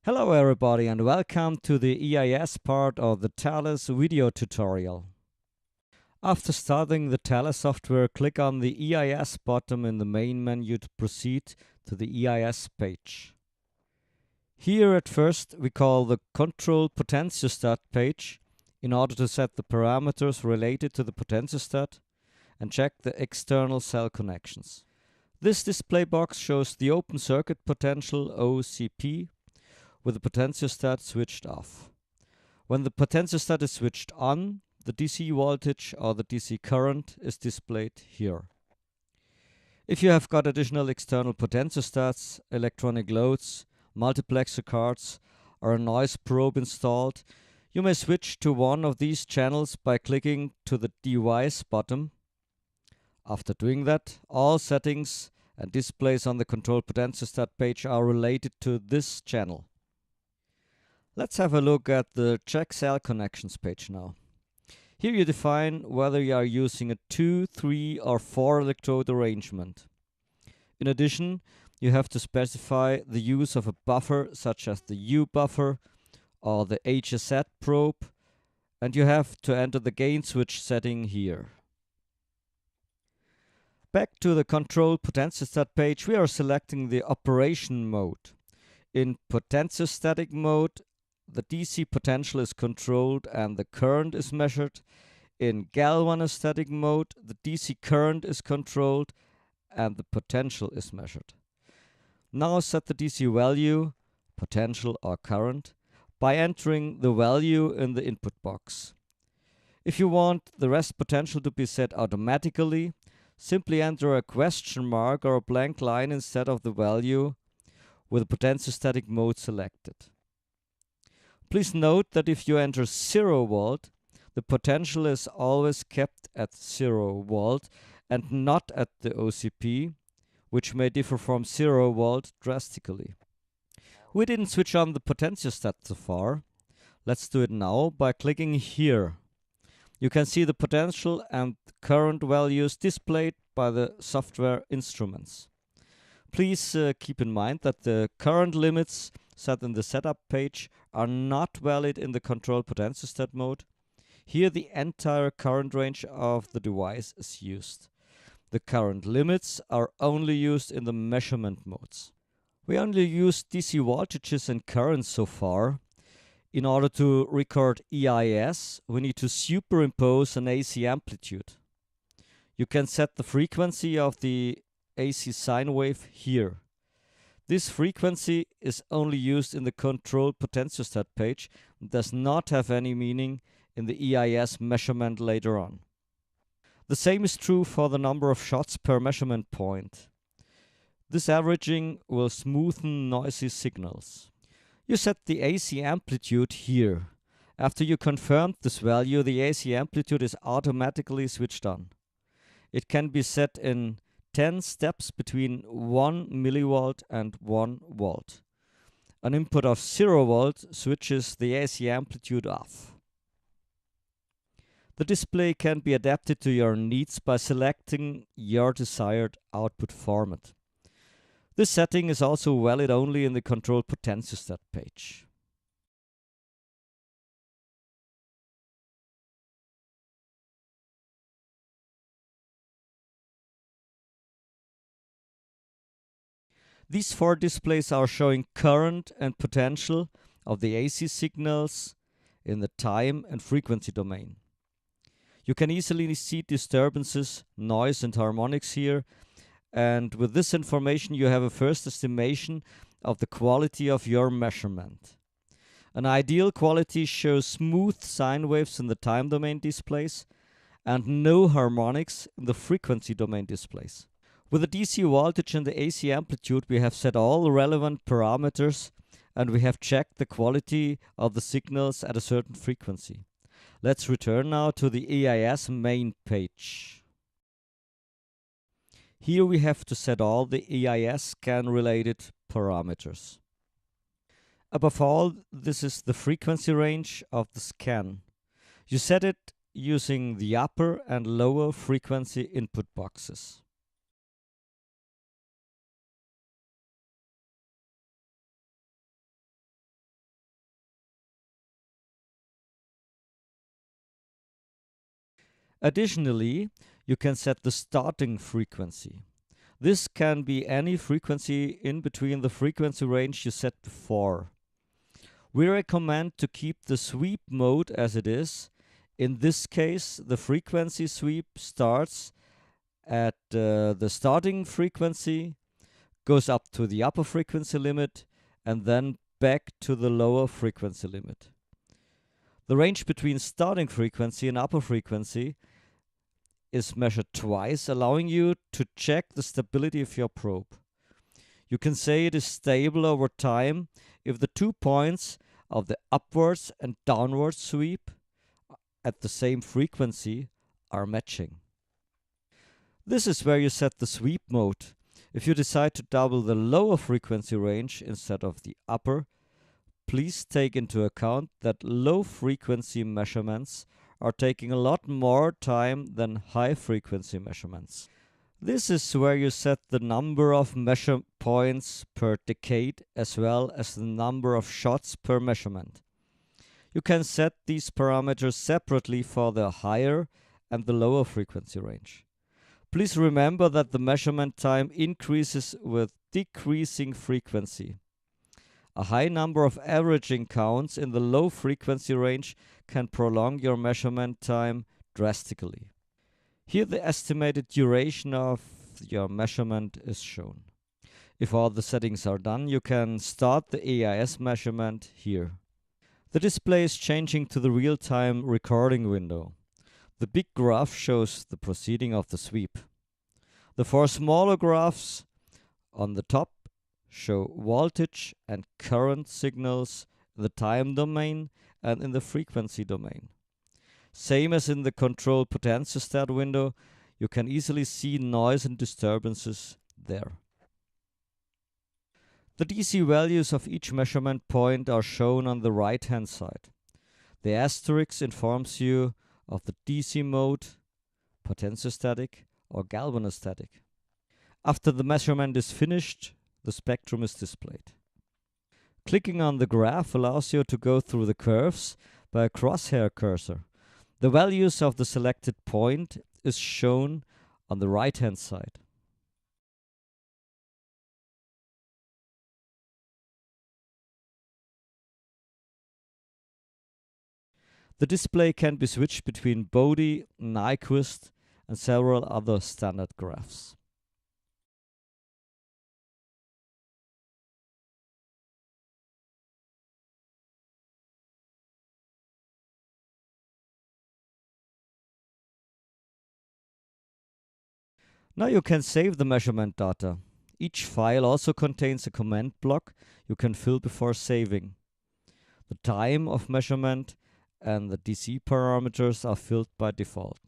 Hello everybody and welcome to the EIS part of the Thales video tutorial. After starting the Thales software, click on the EIS button in the main menu to proceed to the EIS page. Here at first we call the Control Potentiostat page in order to set the parameters related to the potentiostat and check the external cell connections. This display box shows the open circuit potential OCP with the potentiostat switched off. When the potentiostat is switched on, the DC voltage or the DC current is displayed here. If you have got additional external potentiostats, electronic loads, multiplexer cards, or a noise probe installed, you may switch to one of these channels by clicking to the Device button. After doing that, all settings and displays on the control potentiostat page are related to this channel. Let's have a look at the Check Cell Connections page now. Here you define whether you are using a 2, 3 or 4 electrode arrangement. In addition, you have to specify the use of a buffer such as the U buffer or the HSZ probe, and you have to enter the gain switch setting here. Back to the control potentiostat page, we are selecting the operation mode. In potentiostatic mode, the DC potential is controlled and the current is measured. In galvanostatic mode, the DC current is controlled and the potential is measured. Now set the DC value, potential or current, by entering the value in the input box. If you want the rest potential to be set automatically, simply enter a question mark or a blank line instead of the value with the potentiostatic mode selected. Please note that if you enter 0 volt, the potential is always kept at 0 volt and not at the OCP, which may differ from 0 volt drastically. We didn't switch on the potentiostat so far. Let's do it now by clicking here. You can see the potential and current values displayed by the software instruments. Please keep in mind that the current limits set in the setup page are not valid in the control potentiostat mode. Here the entire current range of the device is used. The current limits are only used in the measurement modes. We only use DC voltages and currents so far. In order to record EIS, we need to superimpose an AC amplitude. You can set the frequency of the AC sine wave here. This frequency is only used in the control potentiostat page and does not have any meaning in the EIS measurement later on. The same is true for the number of shots per measurement point. This averaging will smoothen noisy signals. You set the AC amplitude here. After you confirmed this value, the AC amplitude is automatically switched on. It can be set in 10 steps between 1 millivolt and 1 volt. An input of 0 volt switches the AC amplitude off. The display can be adapted to your needs by selecting your desired output format. This setting is also valid only in the control potentiostat page. These 4 displays are showing current and potential of the AC signals in the time and frequency domain. You can easily see disturbances, noise and harmonics here, and with this information you have a first estimation of the quality of your measurement. An ideal quality shows smooth sine waves in the time domain displays and no harmonics in the frequency domain displays. With the DC voltage and the AC amplitude, we have set all relevant parameters and we have checked the quality of the signals at a certain frequency. Let's return now to the EIS main page. Here we have to set all the EIS scan related parameters. Above all, this is the frequency range of the scan. You set it using the upper and lower frequency input boxes. Additionally, you can set the starting frequency. This can be any frequency in between the frequency range you set before. We recommend to keep the sweep mode as it is. In this case, the frequency sweep starts at the starting frequency, goes up to the upper frequency limit, and then back to the lower frequency limit. The range between starting frequency and upper frequency is measured twice, allowing you to check the stability of your probe. You can say it is stable over time if the 2 points of the upwards and downwards sweep at the same frequency are matching. This is where you set the sweep mode. If you decide to double the lower frequency range instead of the upper, please take into account that low frequency measurements are taking a lot more time than high frequency measurements. This is where you set the number of measure points per decade as well as the number of shots per measurement. You can set these parameters separately for the higher and the lower frequency range. Please remember that the measurement time increases with decreasing frequency. A high number of averaging counts in the low frequency range can prolong your measurement time drastically. Here the estimated duration of your measurement is shown. If all the settings are done, you can start the EIS measurement here. The display is changing to the real-time recording window. The big graph shows the proceeding of the sweep. The 4 smaller graphs on the top show voltage and current signals in the time domain and in the frequency domain. Same as in the control potentiostat window, you can easily see noise and disturbances there. The DC values of each measurement point are shown on the right hand side. The asterisk informs you of the DC mode, potentiostatic or galvanostatic. After the measurement is finished, the spectrum is displayed. Clicking on the graph allows you to go through the curves by a crosshair cursor. The values of the selected point is shown on the right hand side. The display can be switched between Bode, Nyquist, and several other standard graphs. Now you can save the measurement data. Each file also contains a comment block you can fill before saving. The time of measurement and the DC parameters are filled by default.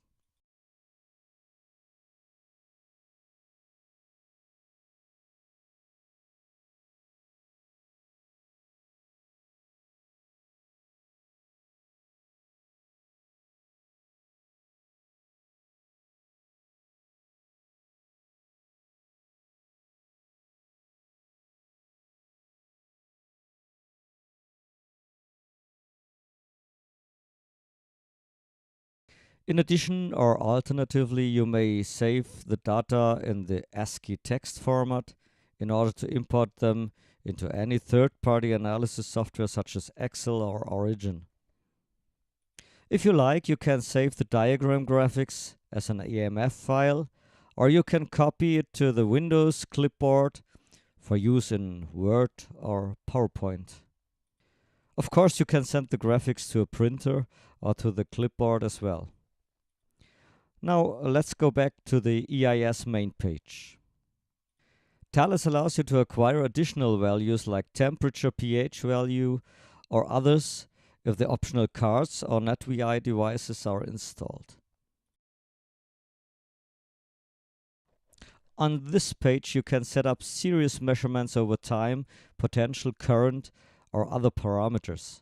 In addition, or alternatively, you may save the data in the ASCII text format in order to import them into any third-party analysis software such as Excel or Origin. If you like, you can save the diagram graphics as an EMF file, or you can copy it to the Windows clipboard for use in Word or PowerPoint. Of course, you can send the graphics to a printer or to the clipboard as well. Now let's go back to the EIS main page. Thales allows you to acquire additional values like temperature, pH value, or others if the optional cards or NetVI devices are installed. On this page you can set up series measurements over time, potential current, or other parameters.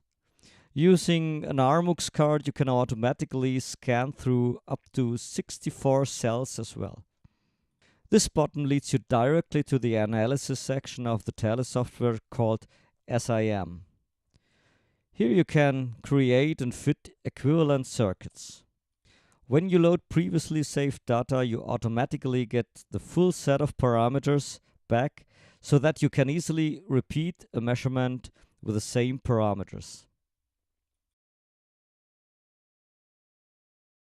Using an Armux card, you can automatically scan through up to 64 cells as well. This button leads you directly to the analysis section of the Thales software called SIM. Here you can create and fit equivalent circuits. When you load previously saved data, you automatically get the full set of parameters back so that you can easily repeat a measurement with the same parameters.